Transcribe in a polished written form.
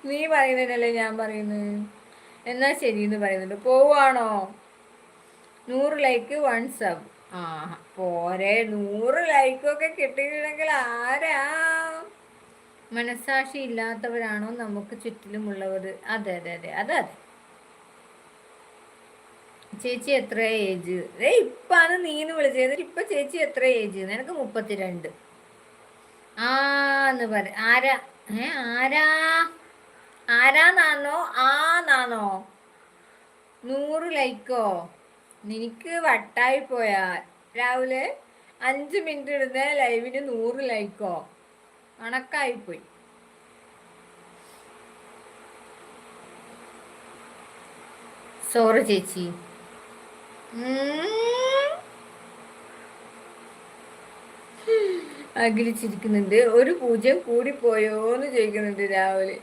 നീ പറയുന്നതിനല്ലേ ഞാൻ പറയുന്നത്. എന്നാ ശരിയെന്ന് പറയുന്നുണ്ട്. പോവാണോ? 100 ലൈക്ക് 1 സബ്. ആ പോരെ, 100 ലൈക്കൊക്കെ കിട്ടിയിട്ടുണ്ടെങ്കിൽ ആരാ? മനസാക്ഷി ഇല്ലാത്തവരാണോ നമുക്ക് ചുറ്റിലുമുള്ളവർ? അതെ അതെ അതെ അതെ അതെ. ചേച്ചി എത്ര ഏജ്? ഇപ്പാണ് നീന്ന് വിളിച്ചത്. ഇപ്പൊ ചേച്ചി എത്ര ഏജ്? നിനക്ക് 32. ആന്ന് പറ. ആരാ? ആരാ? ആരാന്നാണോ ആന്നാണോ? 100 ലൈക്കോ? നിനക്ക് വട്ടായി പോയാ. രാവിലെ 5 മിനിറ്റ് ഇടുന്ന ലൈവിന് 100 ലൈക്കോ? കണക്കായിപ്പോയി. സോറി ചേച്ചി. ആഗ്രഹിച്ചിരിക്കുന്നുണ്ട്. ഒരു പൂജ്യം കൂടിപ്പോയോന്ന് ചോദിക്കുന്നുണ്ട് രാവിലെ.